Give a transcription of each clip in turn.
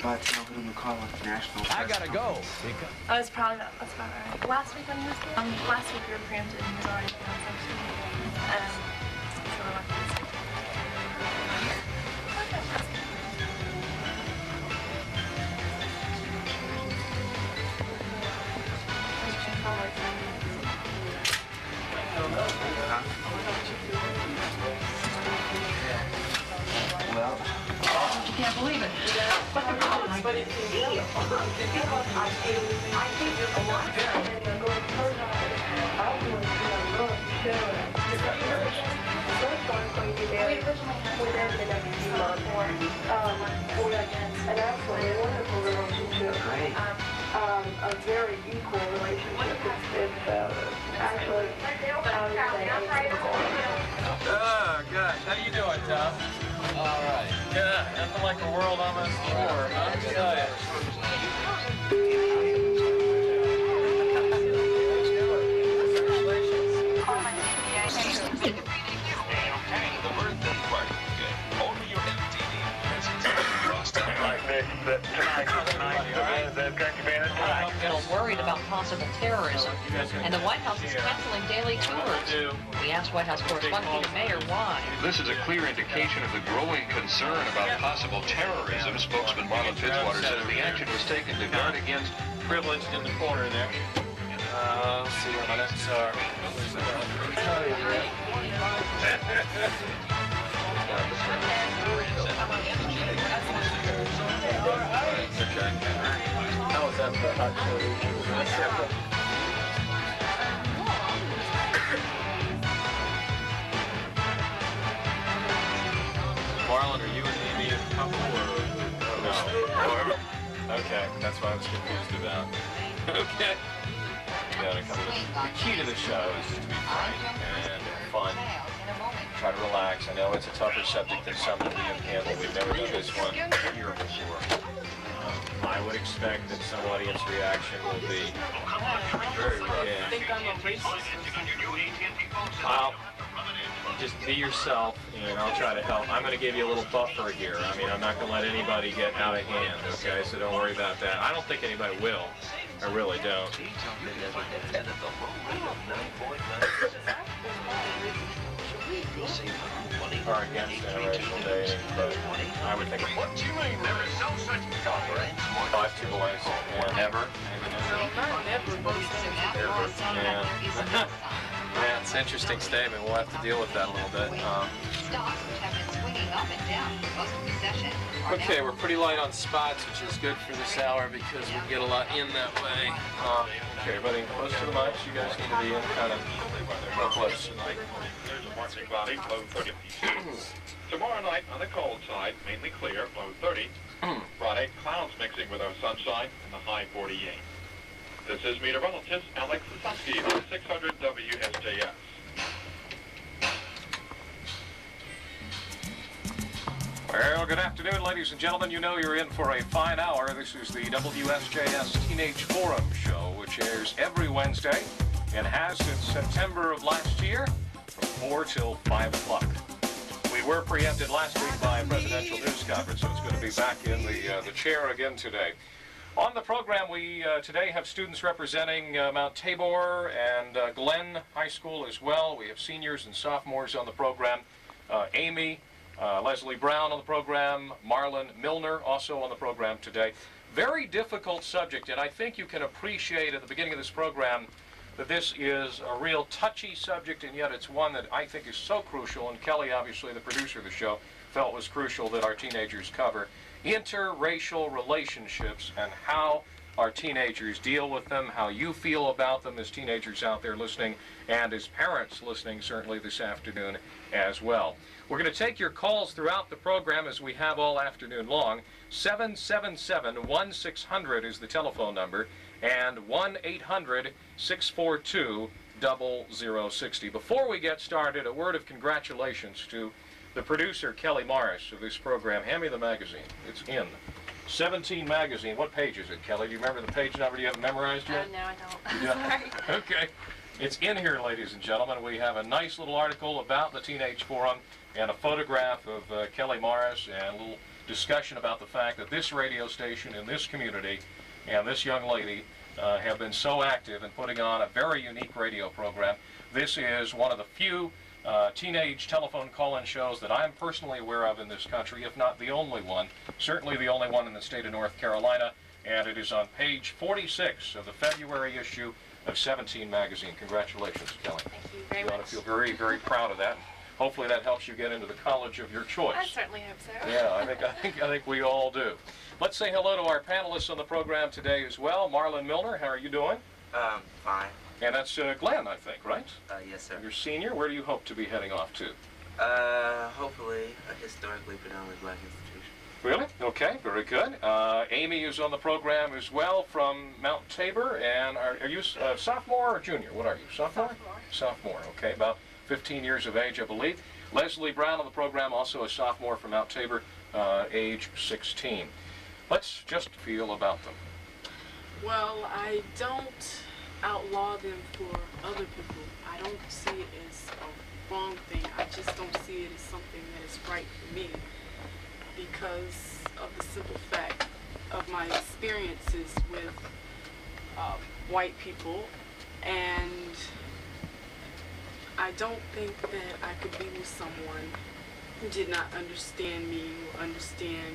But who do we call it? National. I gotta go. Oh, it's probably that's about right. Last week when he was there, last week we were preempted and he was already there. So we're lucky to see. Well, You can't believe it. But the problem is, but it's because I think a lot of and actually a wonderful relationship. A very equal relationship. It's actually, Oh, gosh. How you doing, Tom? All right. Yeah, nothing like a world on this floor, huh? I tell ya. A little worried about possible terrorism, and the White House is canceling daily tours. We asked White House correspondent Peter Mayer why. This is a clear indication of the growing concern about possible terrorism. Spokesman Marlon Fitzwater says the action was taken to guard against... Privileged in the corner there. Let's see where my notes are. How was that for hot Marlon, are you and Amy a couple or no? Okay, that's what I was confused about. Okay. The key to the show is to be frank and fun. Try to relax. I know it's a tougher subject than some that we have handled. We've never done this one here before. I would expect that some audience reaction will be very Well, just be yourself, and I'll try to help. I'm going to give you a little buffer here. I mean, I'm not going to let anybody get out of hand, okay? So don't worry about that. I don't think anybody will. I really don't. Or against interracial dating, but I would think of what do you mean there is no such five two boys. Yeah. Ever? Yeah. Yeah, it's an interesting statement. We'll have to deal with that a little bit. Okay, we're pretty light on spots, which is good for this hour because we can get a lot in that way. Okay, everybody close to the mics. You guys need to be in kind of close. There's a marching body, low 30. Tomorrow night on the cold side, mainly clear, low 30. Friday, clouds mixing with our sunshine in the high 48. This is meteorologist Alex Susky on 600 WSJS. Well, good afternoon, ladies and gentlemen. You know you're in for a fine hour. This is the WSJS Teenage Forum show, which airs every Wednesday and has since September of last year from 4 till 5 o'clock. We were preempted last week by a presidential news conference, so it's going to be back in the chair again today. On the program, we today have students representing Mount Tabor and Glenn High School as well. We have seniors and sophomores on the program. Amy, Leslie Brown on the program, Marlon Milner also on the program today. Very difficult subject, and I think you can appreciate at the beginning of this program that this is a real touchy subject, and yet it's one that I think is so crucial, and Kelly, obviously the producer of the show, felt was crucial that our teenagers cover. Interracial relationships and how our teenagers deal with them, how you feel about them as teenagers out there listening, and as parents listening certainly this afternoon as well. We're going to take your calls throughout the program as we have all afternoon long. 777-1600 is the telephone number, and 1-800-642-0060. Before we get started, a word of congratulations to the producer, Kelly Morris, of this program. Hand me the magazine. It's in 17 magazine. What page is it, Kelly? Do you remember the page number? Do you have it memorized yet? No, I don't. You don't? Sorry. Okay. It's in here, ladies and gentlemen. We have a nice little article about the Teenage Forum and a photograph of Kelly Morris, and a little discussion about the fact that this radio station in this community and this young lady have been so active in putting on a very unique radio program. This is one of the few teenage telephone call-in shows that I'm personally aware of in this country, if not the only one, certainly the only one in the state of North Carolina, and it is on page 46 of the February issue of 17 magazine. Congratulations, Kelly. Thank you very You ought much. to feel very, very proud of that. Hopefully that helps you get into the college of your choice. I certainly hope so. Yeah, I think we all do. Let's say hello to our panelists on the program today as well. Marlon Milner, how are you doing? Fine. And that's Glenn, I think, right? Yes, sir. You're senior. Where do you hope to be heading off to? Hopefully a historically predominantly black institution. Really? Okay, very good. Amy is on the program as well from Mount Tabor. And are you sophomore or junior? What are you? Sophomore? Sophomore, okay. About 15 years of age, I believe. Leslie Brown on the program, also a sophomore from Mount Tabor, age 16. Let's just feel about them. Well, I don't outlaw them for other people. I don't see it as a wrong thing. I just don't see it as something that is right for me because of the simple fact of my experiences with white people, and I don't think that I could be with someone who did not understand me or understand,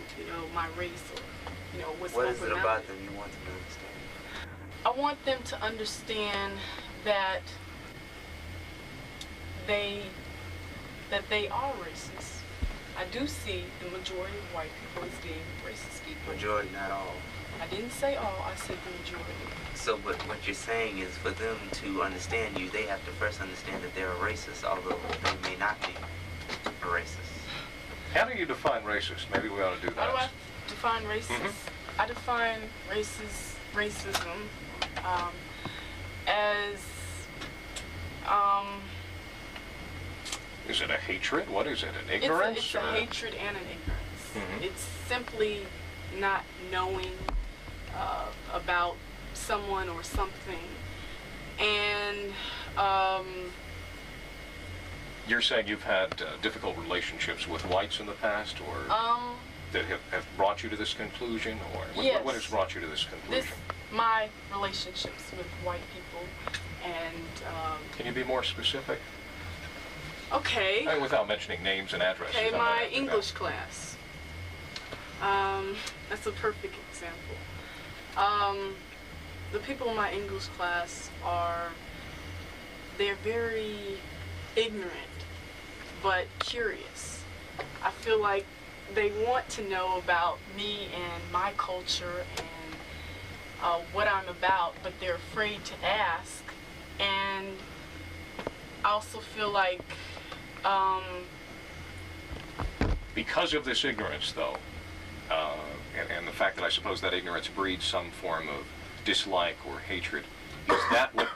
my race or, what's What going is it on. about them you want them to understand? I want them to understand that they are racist. I do see the majority of white people as being racist people. Majority, not all. I didn't say all, I said the majority. So, but what you're saying is for them to understand you, they have to first understand that they're a racist, although they may not be a racist. How do you define racist? Maybe we ought to do that. How do I define racist? I define racism as Is it a hatred? What is it? An ignorance? It's a hatred and an ignorance. It's simply not knowing about someone or something. And you're saying you've had difficult relationships with whites in the past, or that have brought you to this conclusion, or yes. what has brought you to this conclusion? My relationships with white people, and can you be more specific? Okay. I mean, without mentioning names and addresses. Okay, my English class. That's a perfect example. The people in my English class they're very ignorant, but curious. I feel like they want to know about me and my culture and what I'm about, but they're afraid to ask. And I also feel like because of this ignorance, though, and the fact that I suppose that ignorance breeds some form of dislike or hatred, is that what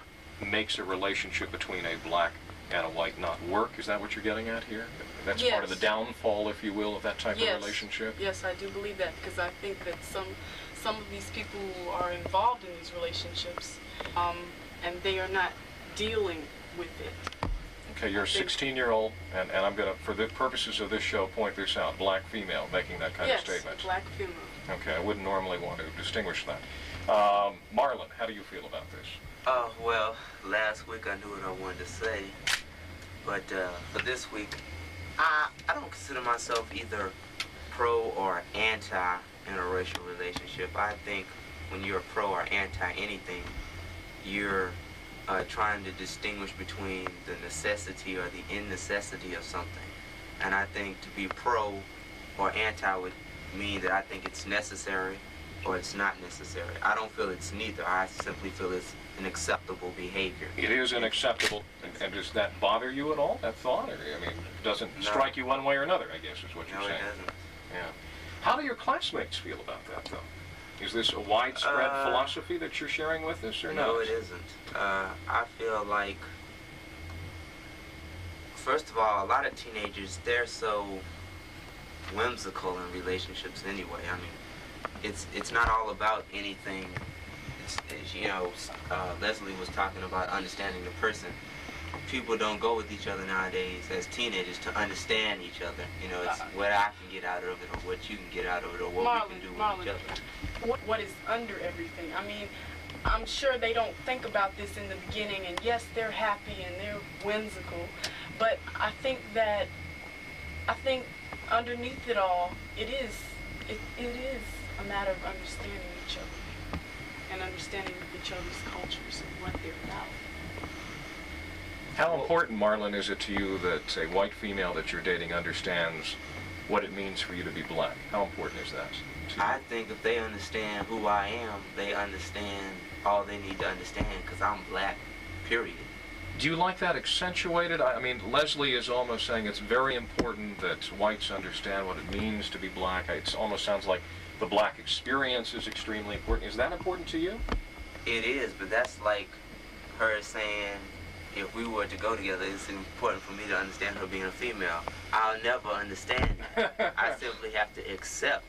makes a relationship between a black and a white not work? Is that what you're getting at here? That's part of the downfall, if you will, of that type of relationship? Yes, I do believe that, because I think that some of these people who are involved in these relationships, and they are not dealing with it. Okay, you're a 16-year-old, and I'm going to, for the purposes of this show, point this out. Black female making that kind of statement. Yes, black female. Okay, I wouldn't normally want to distinguish that. Marlon, how do you feel about this? Well, last week I knew what I wanted to say, but for this week, I don't consider myself either pro or anti in a racial relationship. I think when you're pro or anti anything, you're trying to distinguish between the necessity or the innecessity of something. And I think to be pro or anti would mean that I think it's necessary or it's not necessary. I don't feel it's neither. I simply feel it's an acceptable behavior. It is unacceptable, and does that bother you at all, that thought? Or, I mean, doesn't strike you one way or another, I guess, is what you're saying. No, it doesn't. Yeah. How do your classmates feel about that, though? Is this a widespread philosophy that you're sharing with us, or not? No, it isn't. I feel like, first of all, a lot of teenagers, they're so whimsical in relationships anyway. I mean, it's not all about anything. Leslie was talking about understanding the person. people don't go with each other nowadays as teenagers to understand each other. You know, it's what I can get out of it or what you can get out of it or what we can do with each other. What is under everything? I mean, I'm sure they don't think about this in the beginning, and yes, they're happy and they're whimsical, but I think underneath it all, it is a matter of understanding each other and understanding each other's cultures and what they're about. How important, Marlon, is it to you that a white female that you're dating understands what it means for you to be black? How important is that to you? I think if they understand who I am, they understand all they need to understand, because I'm black, period. Do you like that accentuated? I mean, Leslie is almost saying it's very important that whites understand what it means to be black. It almost sounds like the black experience is extremely important. Is that important to you? It is, but that's like her saying, if we were to go together, it's important for me to understand her being a female. I'll never understand that. I simply have to accept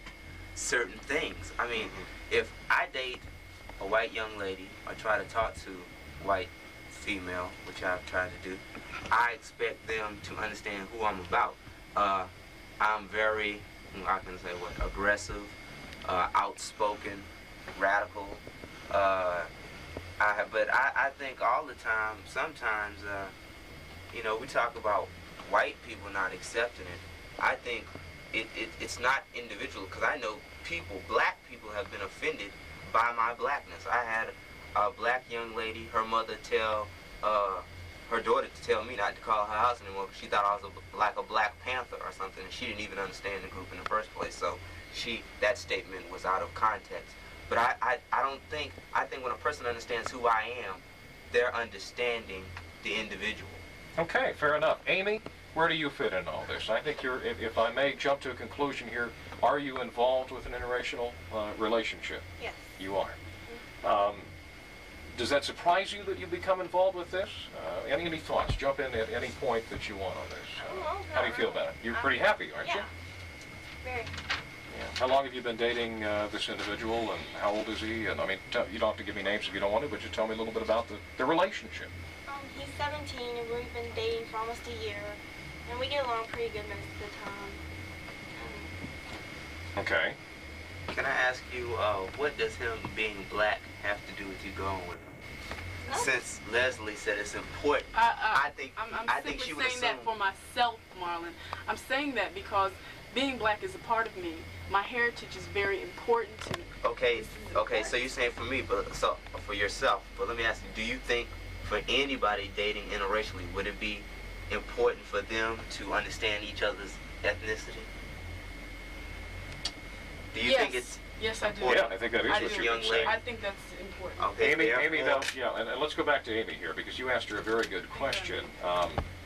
certain things. I mean, if I date a white young lady or try to talk to white female, which I've tried to do, I expect them to understand who I'm about. I'm very, I can say what, aggressive, outspoken, radical. But I think all the time, sometimes, you know, we talk about white people not accepting it. I think it's not individual, because I know people, black people, have been offended by my blackness. I had a black young lady, her mother tell her daughter to tell me not to call her house anymore because she thought I was like a Black Panther or something, and she didn't even understand the group in the first place. So that statement was out of context. But I think when a person understands who I am, they're understanding the individual. Okay, fair enough. Amy, where do you fit in all this? I think you're, if I may jump to a conclusion here, are you involved with an interracial relationship? Yes. You are. Does that surprise you that you become involved with this? Any thoughts? Jump in at any point that you want on this. How do you feel about it? You're pretty happy, aren't you? Very. Yeah. How long have you been dating this individual, and how old is he? And I mean, you don't have to give me names if you don't want to, but just tell me a little bit about the relationship. He's 17, and we've been dating for almost a year, and we get along pretty good most of the time. Okay. Can I ask you, what does him being black have to do with you going with him? Since Leslie said it's important, I think she would assume. I'm saying that for myself, Marlon. I'm saying that because being black is a part of me. My heritage is very important to me. Okay, so you're saying for me, but so for yourself. But let me ask you, do you think for anybody dating interracially, would it be important for them to understand each other's ethnicity? Do you think it's Yes, I do. Yeah, I think that is what you're saying. I think that's important. okay? Amy, though, yeah, and let's go back to Amy here, because you asked her a very good question.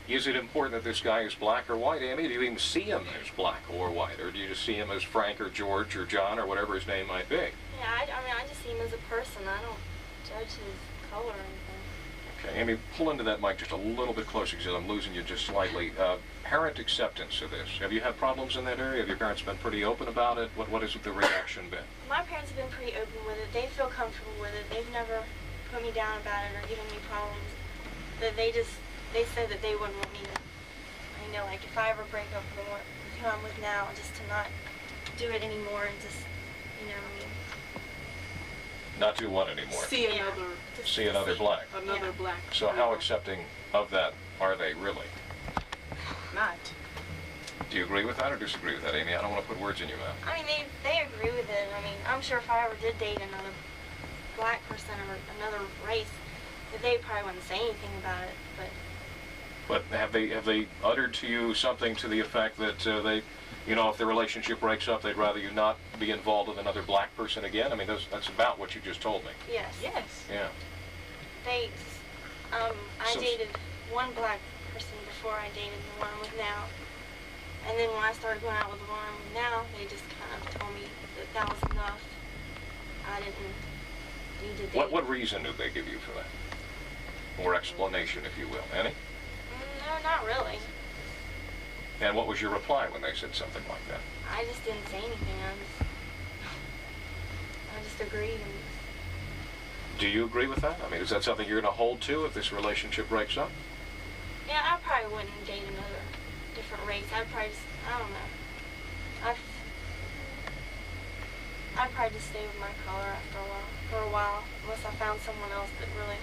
Is it important that this guy is black or white, Amy? Do you even see him as black or white, or do you just see him as Frank or George or John or whatever his name might be? Yeah, I mean, I just see him as a person. I don't judge his color or anything. Okay, Amy, pull into that mic just a little bit closer, because I'm losing you just slightly. Parent acceptance of this. Have you had problems in that area? Have your parents been pretty open about it? What has the reaction been? My parents have been pretty open with it. They feel comfortable with it. They've never put me down about it or given me problems. But they said that they wouldn't want me to, you know, like if I ever break up with who I'm with now, just to not do it anymore and just, you know what I mean? Not do what anymore? See another black. Another black. So how accepting of that are they really? Not. Do you agree with that or disagree with that, Amy? I don't want to put words in your mouth. I mean, they agree with it. I mean, I'm sure if I ever did date another black person or another race, that they probably wouldn't say anything about it. But have they uttered to you something to the effect that they, you know, if the relationship breaks up, they'd rather you not be involved with another black person again? I mean, that's about what you just told me. Yes. Yes. Yeah. I dated one black person before I dated the one I'm with now. And then when I started going out with the one I'm with now, they just kind of told me that was enough. I didn't need to date. What reason did they give you for that? Or explanation, if you will. Any? No, not really. And what was your reply when they said something like that? I just didn't say anything. I just agreed. Do you agree with that? I mean, is that something you're going to hold to if this relationship breaks up? Yeah, I probably wouldn't date another different race. I'd probably just, I don't know. I'd probably just stay with my color for a while, unless I found someone else that really...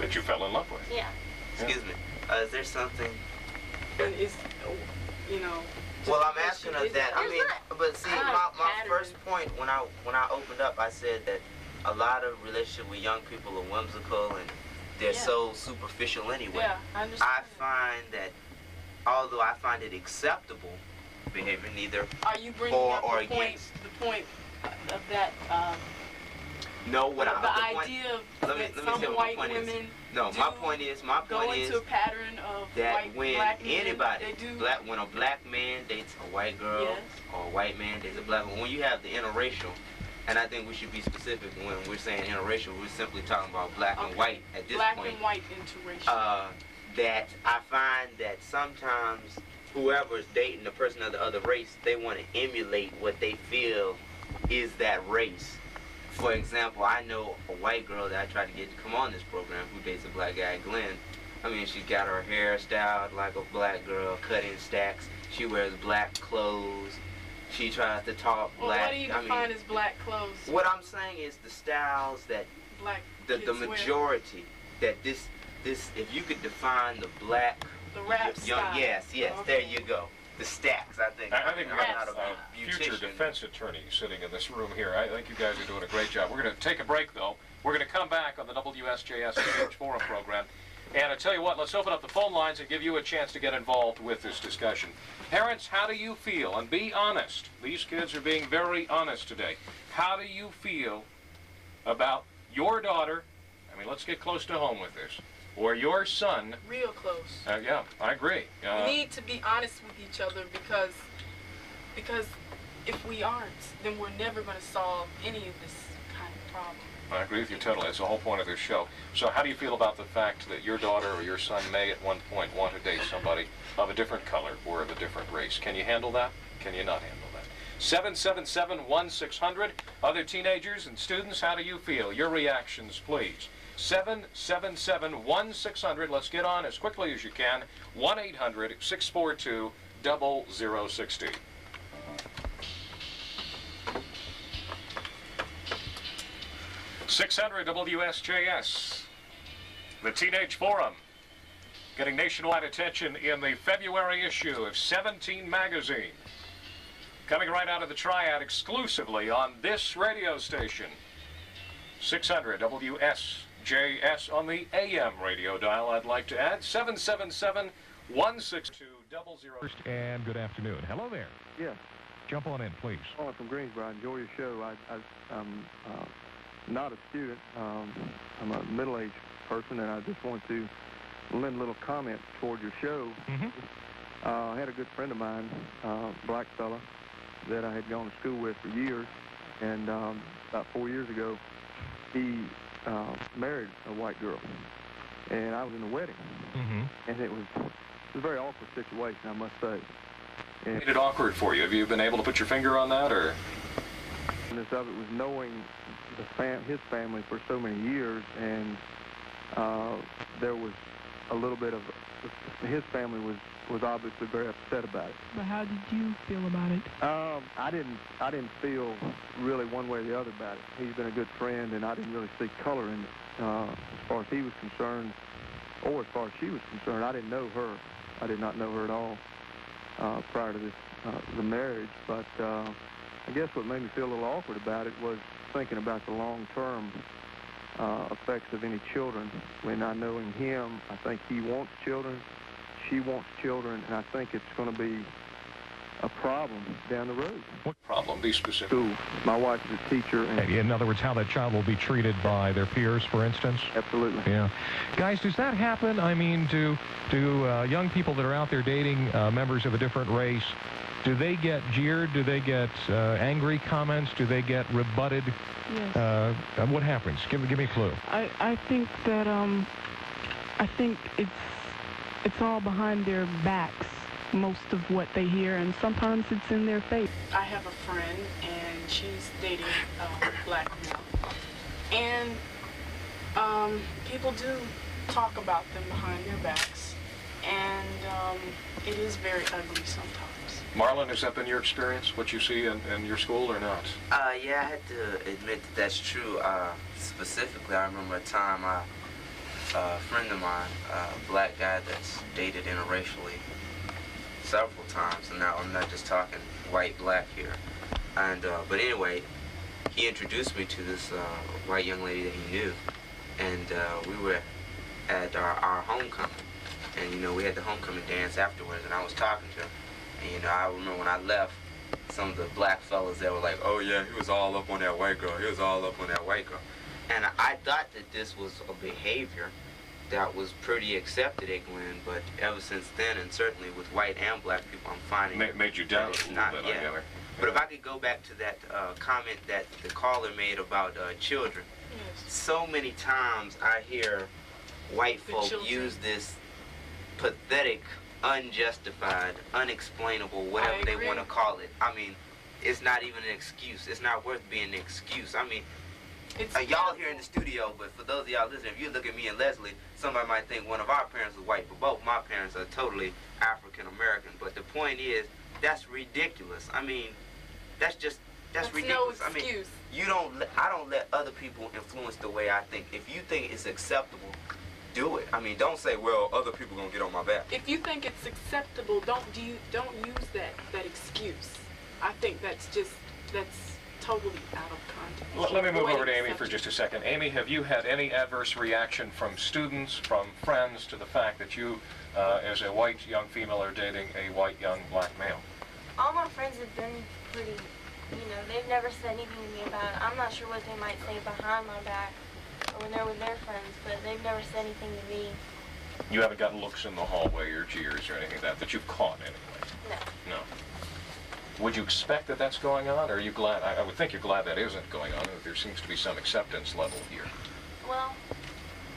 That you fell in love with? Yeah. Excuse me. Is there something... And it's, you know... Well, I'm asking her that. I mean, but see, my first point when I opened up, I said that a lot of relationships with young people are whimsical and they're so superficial anyway. Yeah, I understand. I find that, although I find it acceptable behavior, neither are you bringing for up or the against. point of that? No, what the I idea let that me some say what white my point is. women No, my point is go into a pattern of that when black men, anybody, they do, when a black man dates a white girl, or a white man dates a black woman, when you have the interracial, and I think we should be specific when we're saying interracial, we're simply talking about black and white at this point. Black and white interracial. That I find that sometimes whoever's dating the person of the other race, they want to emulate what they feel is that race. For example, I know a white girl that I tried to get to come on this program who dates a black guy, Glenn. I mean, she got her hair styled like a black girl, cut in stacks. She wears black clothes. She tries to talk black. What do you define as black clothes? What I'm saying is the styles that the majority that this if you could define the black rap style. Yes, okay. There you go. The stacks, I think. I think we have a future defense attorney sitting in this room here. I think you guys are doing a great job. We're going to take a break, though. We're going to come back on the WSJS Teenage Forum program. And I tell you what, let's open up the phone lines and give you a chance to get involved with this discussion. Parents, how do you feel? And be honest. These kids are being very honest today. How do you feel about your daughter? I mean, let's get close to home with this. Or your son. Real close. Yeah, I agree. We need to be honest with each other because if we aren't, then we're never going to solve any of this kind of problem. I agree with you totally. That's the whole point of this show. So how do you feel about the fact that your daughter or your son may at one point want to date somebody of a different color or of a different race? Can you handle that? Can you not handle that? 777-1600. Other teenagers and students, how do you feel? Your reactions, please. 777-1600. Let's get on as quickly as you can. 1-800-642-0060. .600 WSJS. The Teenage Forum. Getting nationwide attention in the February issue of 17 magazine. Coming right out of the Triad exclusively on this radio station. 600 WSJS on the AM radio dial, I'd like to add. 777-162-00. And good afternoon. Hello there. Yes. Jump on in, please. Calling from Greensboro. I enjoy your show. I'm not a student. I'm a middle-aged person, and I just want to lend a little comment toward your show. I had a good friend of mine, black fella, that I had gone to school with for years, and about 4 years ago, he married a white girl, and I was in the wedding, and it was a very awkward situation, I must say. And made it awkward for you? Have you been able to put your finger on that, or? This of it was knowing his family for so many years, and there was a little bit of his family was obviously very upset about it. But how did you feel about it? I didn't feel really one way or the other about it. He's been a good friend, and I didn't really see color in it as far as he was concerned, or as far as she was concerned. I didn't know her. I did not know her at all prior to this the marriage. But I guess what made me feel a little awkward about it was thinking about the long-term effects of any children. When not knowing him, I think he wants children, she wants children, and I think it's going to be a problem down the road. What problem? Be specific. School. My wife is a teacher. And in other words, how that child will be treated by their peers, for instance? Absolutely. Yeah. Guys, does that happen? I mean, do young people that are out there dating members of a different race, do they get jeered? Do they get angry comments? Do they get rebutted? Yes. What happens? Give me a clue. I think that I think it's all behind their backs, most of what they hear, and sometimes it's in their face. I have a friend, and she's dating a black male, and people do talk about them behind their backs, and it is very ugly sometimes. Marlon, has that been your experience, what you see in your school or not? Yeah, I had to admit that that's true. Specifically, I remember a time a friend of mine, a black guy that's dated interracially several times, and now I'm not just talking white, black here. And but anyway, he introduced me to this white young lady that he knew, and we were at our homecoming, and you know, we had the homecoming dance afterwards, and I was talking to her, and you know, I remember when I left, some of the black fellas there were like, oh yeah, he was all up on that white girl, he was all up on that white girl. And I thought that this was a behavior that was pretty accepted at Glenn, but ever since then, and certainly with white and black people, I'm finding made you doubt it a little bit, I gather. But if I could go back to that comment that the caller made about children, so many times I hear white folk use this pathetic, unjustified, unexplainable, whatever they want to call it. I mean, it's not even an excuse. It's not worth being an excuse. I mean, y'all here in the studio, but for those of y'all listening, if you look at me and Leslie, somebody might think one of our parents is white, but both my parents are totally African American. But the point is, that's ridiculous. I mean, that's ridiculous. No excuse. I mean, I don't let other people influence the way I think. If you think it's acceptable, do it. I mean, don't say, well, other people gonna get on my back. If you think it's acceptable, don't use that excuse. I think that's totally out of context. Well, let me move over to Amy for just a second. Amy, have you had any adverse reaction from students, from friends, to the fact that you, as a white young female, are dating a white young black male? All my friends have been pretty, you know, they've never said anything to me about it. I'm not sure what they might say behind my back or when they're with their friends, but they've never said anything to me. You haven't gotten looks in the hallway or jeers or anything like that you've caught anyway? No. No. Would you expect that that's going on, or are you glad? I would think you're glad that isn't going on, that there seems to be some acceptance level here. Well,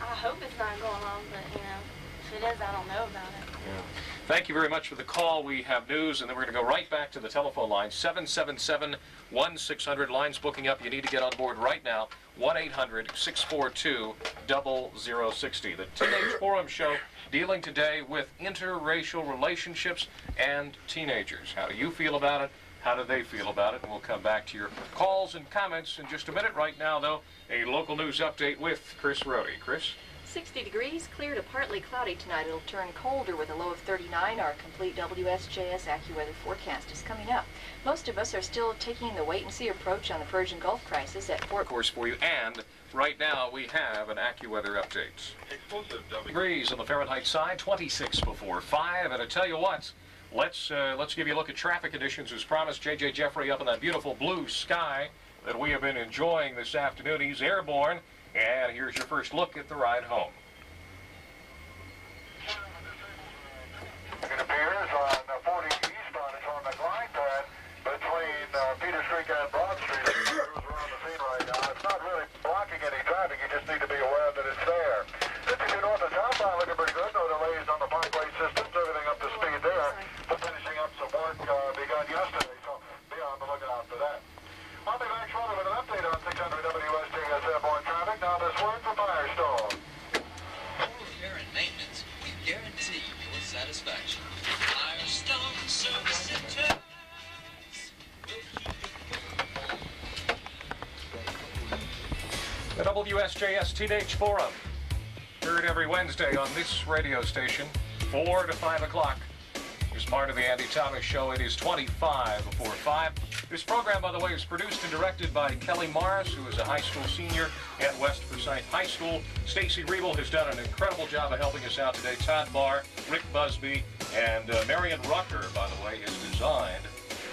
I hope it's not going on, but, you know, if it is, I don't know about it. Yeah. Thank you very much for the call. We have news, and then we're going to go right back to the telephone line. 777-1600. Lines booking up. You need to get on board right now. 1-800-642-0060. The Teenage Forum Show dealing today with interracial relationships and teenagers. How do you feel about it? How do they feel about it? And we'll come back to your calls and comments in just a minute. Right now, though, a local news update with Chris Rohde. Chris? 60 degrees, clear to partly cloudy tonight. It'll turn colder with a low of 39. Our complete WSJS AccuWeather forecast is coming up. Most of us are still taking the wait-and-see approach on the Persian Gulf crisis at 4 course for you, and right now we have an AccuWeather update. Degrees on the Fahrenheit side, 26 before 5, and I tell you what, let's give you a look at traffic conditions as promised. J.J. Jeffrey up in that beautiful blue sky that we have been enjoying this afternoon. He's airborne. And here's your first look at the ride home. It appears on 40 eastbound, it's on the glide path between Peter Street and Broad Street. It goes around the scene right now. It's not really blocking any traffic. You just need to be aware that it's there. 52 north and southbound looking pretty good. No delays on the parkway systems. Everything up to speed there. We're finishing up some work begun yesterday, so be on the lookout for that. I'll be back shortly with an update on 600 WSJS airborne traffic. Now this word for Firestone. Repair and maintenance, we guarantee your satisfaction. Firestone Service Centers. The WSJS Teenage Forum, heard every Wednesday on this radio station, 4 to 5 o'clock. As part of the Andy Thomas Show, it is 25 before 5. This program, by the way, is produced and directed by Kelly Morris, who is a high school senior at West Forsyth High School. Stacy Riebel has done an incredible job of helping us out today. Todd Barr, Rick Busby, and Marion Rucker, by the way, has designed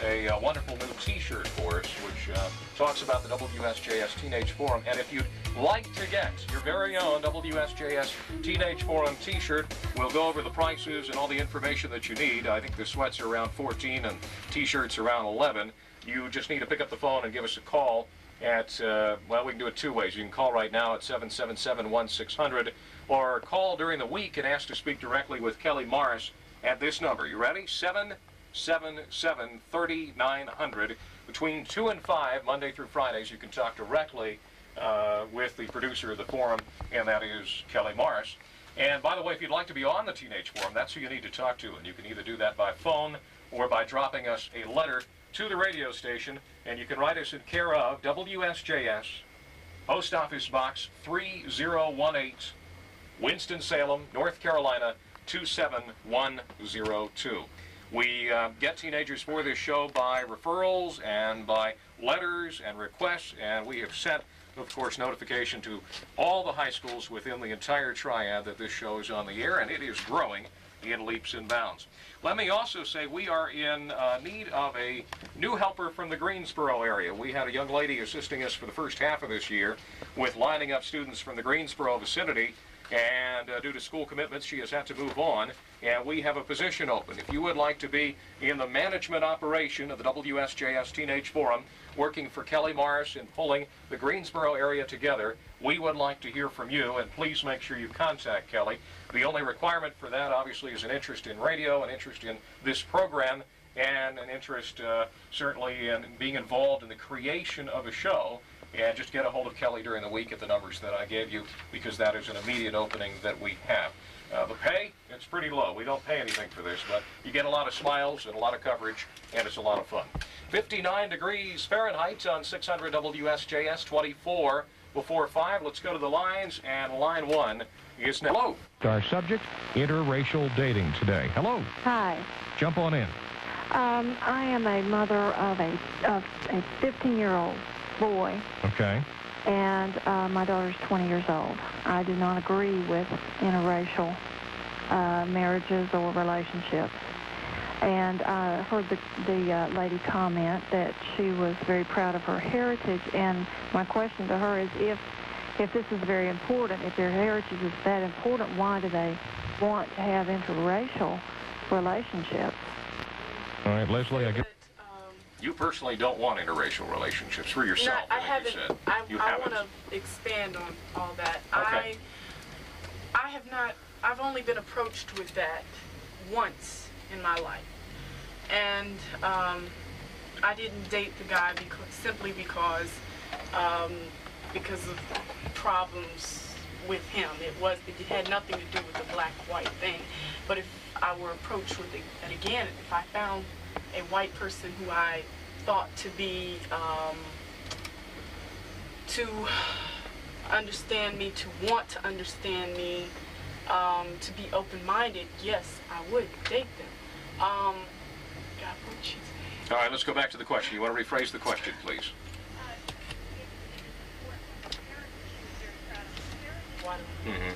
a wonderful new T-shirt for us, which talks about the WSJS Teenage Forum. And if you'd like to get your very own WSJS Teenage Forum T-shirt, we'll go over the prices and all the information that you need. I think the sweats are around 14 and T-shirts around 11. You just need to pick up the phone and give us a call at, well, we can do it two ways. You can call right now at 777-1600, or call during the week and ask to speak directly with Kelly Morris at this number. You ready? 777-3900. Between 2 and 5, Monday through Fridays, you can talk directly with the producer of the forum, and that is Kelly Morris. And by the way, if you'd like to be on the Teenage Forum, that's who you need to talk to. And you can either do that by phone or by dropping us a letter to the radio station. And you can write us in care of WSJS, Post Office Box 3018, Winston-Salem, North Carolina 27102. We get teenagers for this show by referrals and by letters and requests, and we have sent, of course, notification to all the high schools within the entire triad that this show is on the air, and it is growing in leaps and bounds. Let me also say we are in need of a new helper from the Greensboro area. We had a young lady assisting us for the first half of this year with lining up students from the Greensboro vicinity, and due to school commitments, she has had to move on, and we have a position open. If you would like to be in the management operation of the WSJS Teenage Forum, working for Kelly Morris and pulling the Greensboro area together, we would like to hear from you, and please make sure you contact Kelly. The only requirement for that, obviously, is an interest in radio, an interest in this program, and an interest, certainly, in being involved in the creation of a show. And just get a hold of Kelly during the week at the numbers that I gave you, because that is an immediate opening that we have. The pay, it's pretty low. We don't pay anything for this, but you get a lot of smiles and a lot of coverage, and it's a lot of fun. 59 degrees Fahrenheit on 600 WSJS, 24 before 5. Let's go to the lines, and line 1 is now. Hello. Our subject, interracial dating today. Hello. Hi. Jump on in. I am a mother of a 15-year-old boy. Okay. And my daughter's 20 years old. I do not agree with interracial marriages or relationships. And I heard the lady comment that she was very proud of her heritage. And my question to her is, if this is very important, if their heritage is that important, why do they want to have interracial relationships? All right, Leslie, I guess. You personally don't want interracial relationships for yourself. I haven't. I want to expand on all that. Okay. I have not. I've only been approached with that once in my life, and I didn't date the guy simply because of problems with him. It had nothing to do with the black-white thing. But if I were approached with it again, if I found a white person who I thought to be, to understand me, to want to understand me, to be open-minded, yes, I would date them. God, what did she say? All right, let's go back to the question. You want to rephrase the question, please? Mm-hmm.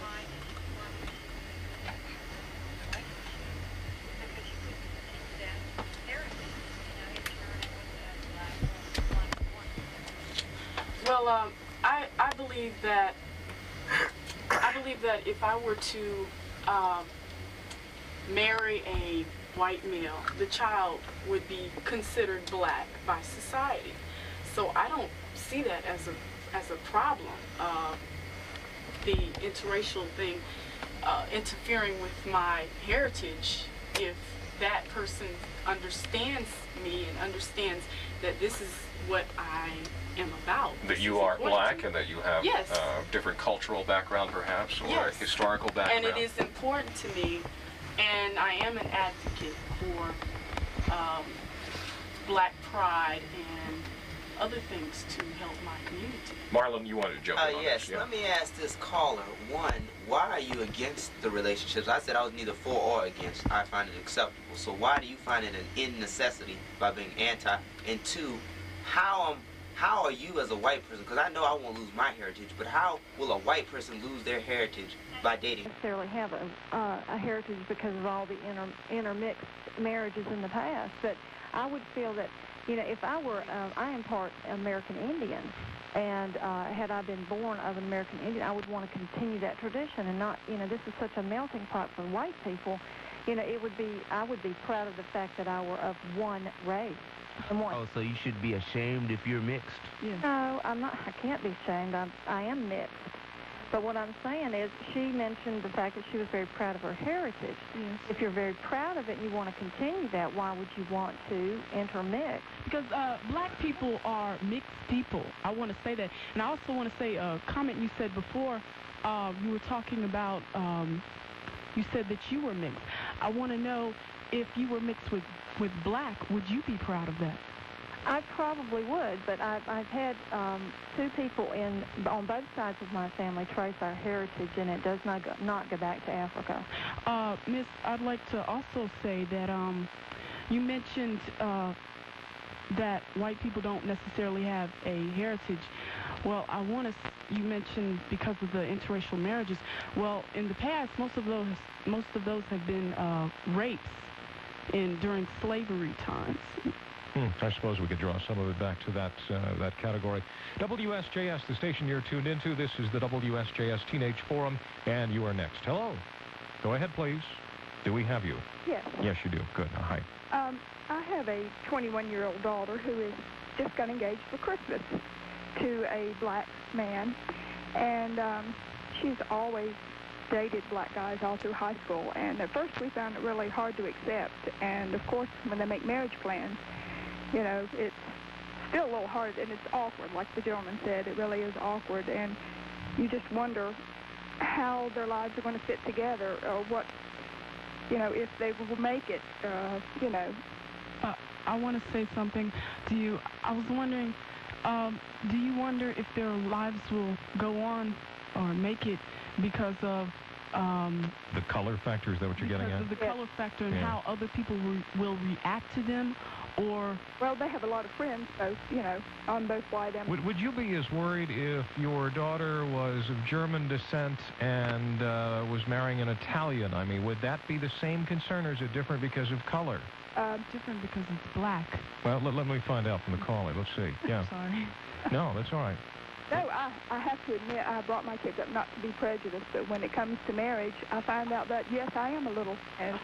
Well, I believe that if I were to marry a white male, the child would be considered black by society. So I don't see that as a problem. The interracial thing interfering with my heritage, if that person understands me and understands that this is what I am about. That you are black and that you have different cultural background, perhaps, or historical background. And it is important to me, and I am an advocate for black pride and other things to help my community. Marlon, you wanted to jump in on yes, this, yeah. Let me ask this caller. One, why are you against the relationships? I said I was neither for or against. I find it acceptable. So why do you find it an in necessity by being anti? And two, how are you as a white person, because I know I won't lose my heritage, but how will a white person lose their heritage by dating? Necessarily have a heritage because of all the intermixed marriages in the past, but I would feel that, if I were, I am part American Indian, and had I been born of an American Indian, I would want to continue that tradition and not, this is such a melting pot for white people. I would be proud of the fact that I were of one race. Oh, so you should be ashamed if you're mixed? No, I'm not. I can't be ashamed. I am mixed. But what I'm saying is she mentioned the fact that she was very proud of her heritage. Yes. If you're very proud of it and you want to continue that, why would you want to intermix? Because black people are mixed people. I want to say that. And I also want to say a comment you said before. You were talking about, you said that you were mixed. I want to know if you were mixed with black, would you be proud of that? I probably would, but I've had two people on both sides of my family trace our heritage, and it does not go back to Africa. Miss, I'd like to also say that you mentioned that white people don't necessarily have a heritage. Well, you mentioned because of the interracial marriages. Well, in the past, most of those have been rapes during slavery times. I suppose we could draw some of it back to that category. WSJS, the station you're tuned into. This is the WSJS Teenage Forum, and you are next. Hello. Go ahead, please. Do we have you? Yes. Yes, you do. Good. Hi. I have a 21-year-old daughter who has just got engaged for Christmas to a black man, and she's always dated black guys all through high school, and at first we found it really hard to accept, and of course when they make marriage plans, you know, it's still a little hard, and it's awkward, like the gentleman said. It really is awkward, and you just wonder how their lives are going to fit together, or what, you know, if they will make it, you know. I want to say something to you. I was wondering, do you wonder if their lives will go on or make it because of the color factor? Is that what you're getting at? Because of the color factor and how other people will react to them, or... Well, they have a lot of friends, both, you know, on both white and... Would you be as worried if your daughter was of German descent and was marrying an Italian? I mean, would that be the same concern, or is it different because of color? Different because it's black. Well, let me find out from the caller. Let's see. Yeah. Sorry. No, that's all right. No, I have to admit, I brought my kids up not to be prejudiced, but when it comes to marriage, I find out that, yes, I am a little, and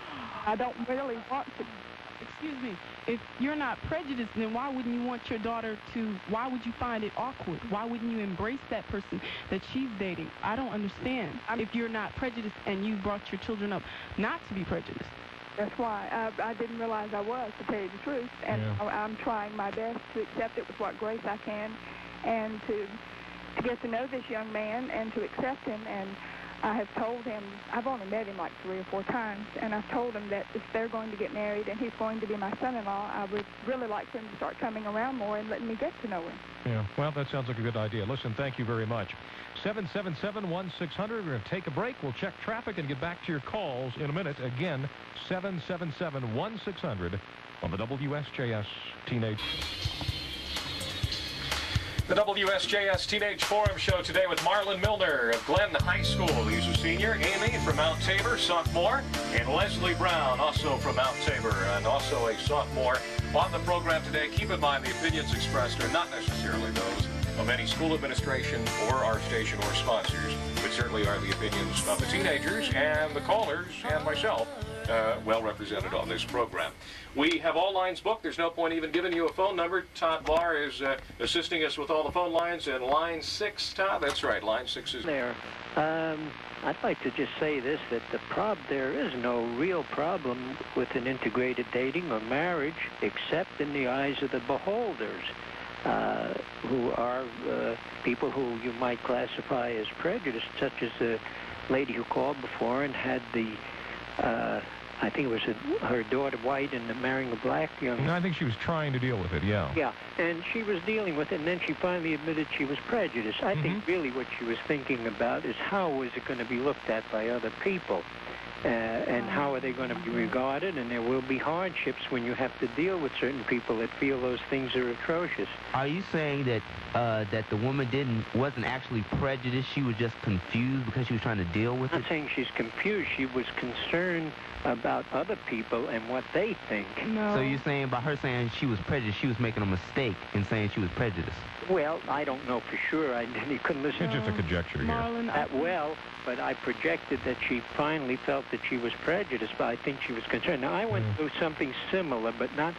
I don't really want to. Excuse me, if you're not prejudiced, then why wouldn't you want your daughter to, why would you find it awkward? Why wouldn't you embrace that person that she's dating? I don't understand. If you're not prejudiced and you brought your children up not to be prejudiced. That's why I didn't realize I was, to tell you the truth, and I'm trying my best to accept it with what grace I can, and to get to know this young man and to accept him. And I have told him, I've only met him like 3 or 4 times, and I've told him that if they're going to get married and he's going to be my son-in-law, I would really like him to start coming around more and letting me get to know him. Yeah, well, that sounds like a good idea. Listen, thank you very much. 777-1600. We're going to take a break. We'll check traffic and get back to your calls in a minute. Again, 777-1600 on the WSJS Teenage... The WSJS Teenage Forum show today with Marlon Milner of Glenn High School. He's a senior. Amy from Mount Tabor, sophomore. And Leslie Brown, also from Mount Tabor, and also a sophomore. On the program today, keep in mind the opinions expressed are not necessarily those of any school administration or our station or sponsors, but certainly are the opinions of the teenagers and the callers and myself, well represented on this program. We have all lines booked. There's no point even giving you a phone number. Todd Barr is assisting us with all the phone lines. And line 6, Todd, that's right, line 6 is there. I'd like to just say this, that there is no real problem with an integrated dating or marriage except in the eyes of the beholders, who are people who you might classify as prejudiced, such as the lady who called before and had the... I think it was her daughter white and marrying a black young... No, I think she was trying to deal with it, yeah. Yeah, and she was dealing with it, and then she finally admitted she was prejudiced. I think really what she was thinking about is how is it going to be looked at by other people, and how are they going to be regarded, and there will be hardships when you have to deal with certain people that feel those things are atrocious. Are you saying that that the woman wasn't actually prejudiced, she was just confused because she was trying to deal with it? I'm not saying she's confused. She was concerned about other people and what they think. No. So you're saying by her saying she was prejudiced, she was making a mistake in saying she was prejudiced? Well, I don't know for sure. You couldn't listen. It's just a conjecture here. Marlon, but I projected that she finally felt that she was prejudiced, but I think she was concerned. Now, I went through something similar, but not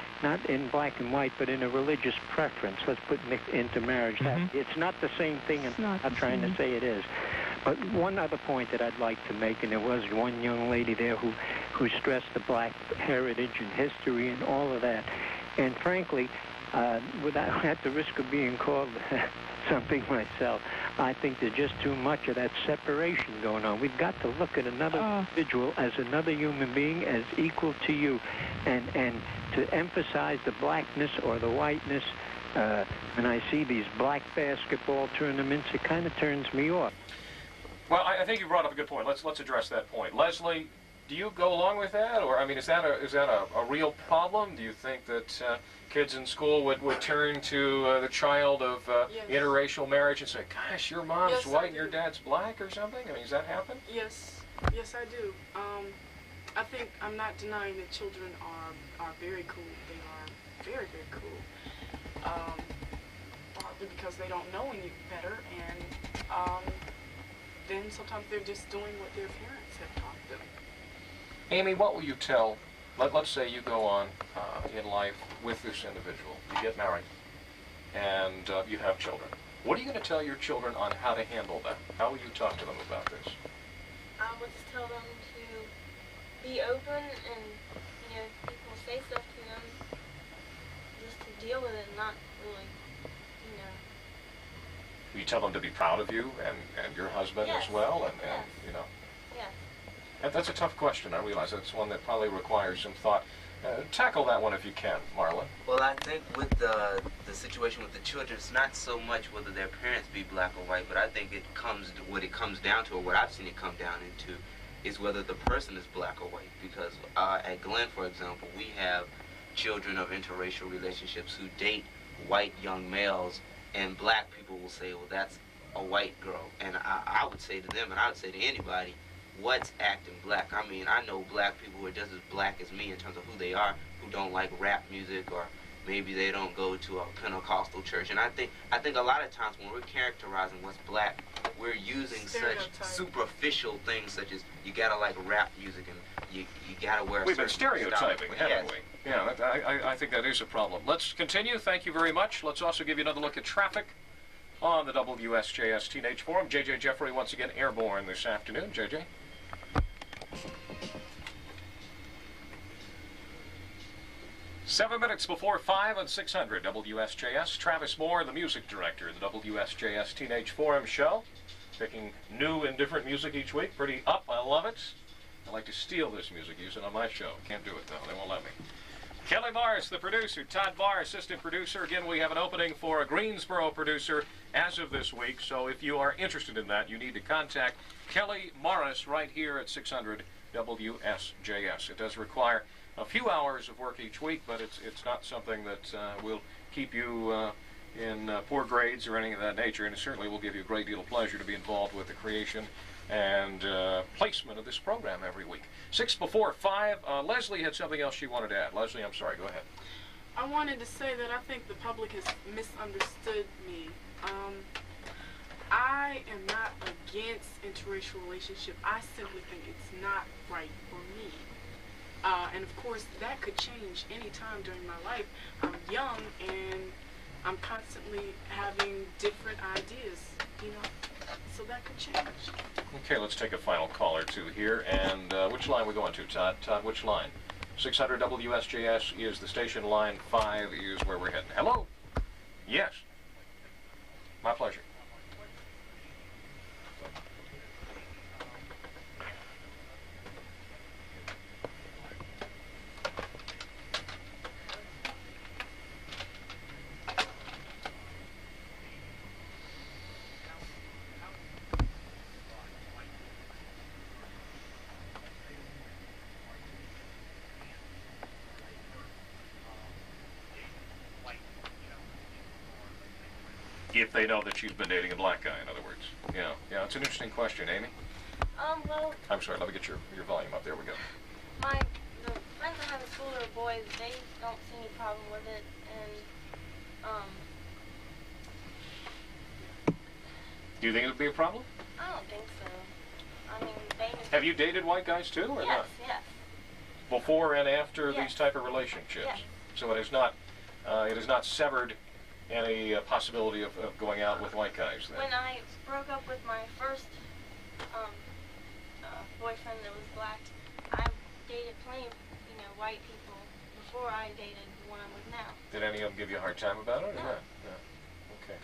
in black and white, but in a religious preference. Let's put into marriage. It's not the same thing, and I'm not trying to say it is. But one other point that I'd like to make, and there was one young lady there who stressed the black heritage and history and all of that. And frankly, without at the risk of being called something myself, I think there's just too much of that separation going on. We've got to look at another individual as another human being, as equal to you, and to emphasize the blackness or the whiteness. When I see these black basketball tournaments, it kind of turns me off. Well, I think you brought up a good point. Let's address that point. Leslie, do you go along with that, or I mean, is that a real problem? Do you think that kids in school would turn to the child of Yes. interracial marriage and say, "Gosh, your mom's Yes, white I and your do. dad's black," or something? I mean, does that happen? Yes, yes, I do. I think I'm not denying that children are very cool. They are very, very cool. Partly because they don't know any better, and then sometimes they're just doing what their parents have taught them. Amy, what will you tell? Let's say you go on in life with this individual. You get married, and you have children. What are you going to tell your children on how to handle that? How will you talk to them about this? I would just tell them to be open, and if people say stuff to them, just to deal with it, and not really, You tell them to be proud of you and your husband Yes. as well, and Yes. Yes. And that's a tough question. I realize that's one that probably requires some thought. Tackle that one if you can, Marlon. Well, I think with the situation with the children, it's not so much whether their parents be black or white, but I think what it comes down to, or what I've seen it come down into, is whether the person is black or white. Because at Glenn, for example, we have children of interracial relationships who date white young males, and black people will say, well, that's a white girl. And I would say to them, and I would say to anybody, what's acting black? I mean, I know black people who are just as black as me in terms of who they are, who don't like rap music, or maybe they don't go to a Pentecostal church. And I think a lot of times when we're characterizing what's black, we're using such superficial things, such as you gotta like rap music and you gotta wear. We've been stereotyping, haven't Yes. we? Yeah, I think that is a problem. Let's continue. Thank you very much. Let's also give you another look at traffic on the WSJS Teenage Forum. JJ Jeffrey once again airborne this afternoon. JJ. Seven minutes before 5 on 600 WSJS. Travis Moore, the music director of the WSJS Teenage Forum show. Picking new and different music each week. Pretty up. I love it. I like to steal this music, use it on my show. Can't do it, though. They won't let me. Kelly Morris, the producer. Todd Barr, assistant producer. Again, we have an opening for a Greensboro producer as of this week. So if you are interested in that, you need to contact Kelly Morris right here at 600 WSJS. It does require a few hours of work each week, but it's not something that will keep you in poor grades or anything of that nature, and it certainly will give you a great deal of pleasure to be involved with the creation and placement of this program every week. 6 before 5. Leslie had something else she wanted to add. Leslie, I'm sorry, go ahead. I wanted to say that I think the public has misunderstood me. I am not against interracial relationship. I simply think it's not right for me. And of course, that could change any time during my life. I'm young and I'm constantly having different ideas, so that could change. Okay, let's take a final call or two here. And which line are we going to, Todd? Todd, which line? 600 WSJS is the station line. 5 is where we're heading. Hello? Yes. My pleasure. If they know that you've been dating a black guy, in other words. Yeah, it's an interesting question, Amy. Well, I'm sorry, let me get your volume up. There we go. the friends I have in school that are boys, they don't see any problem with it, and, Do you think it would be a problem? I don't think so. I mean, they just... Have you dated white guys too, or not? Yes. Before and after Yes. these type of relationships? Yes. So it is not severed any possibility of going out with white guys then? When I broke up with my first boyfriend that was black. I dated plenty of, white people before I dated the one I'm with now. Did any of them give you a hard time about it? Or No. not? No. Okay.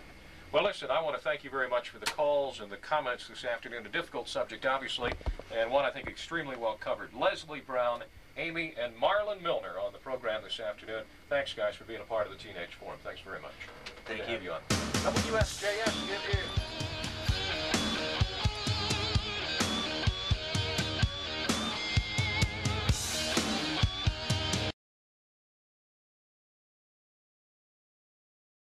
Well, listen, I want to thank you very much for the calls and the comments this afternoon. A difficult subject, obviously, and one I think extremely well covered. Leslie Brown, Amy, and Marlon Milner on the program this afternoon. Thanks, guys, for being a part of the Teenage Forum. Thanks very much. Thank Good to you. have you on. WSJS, it is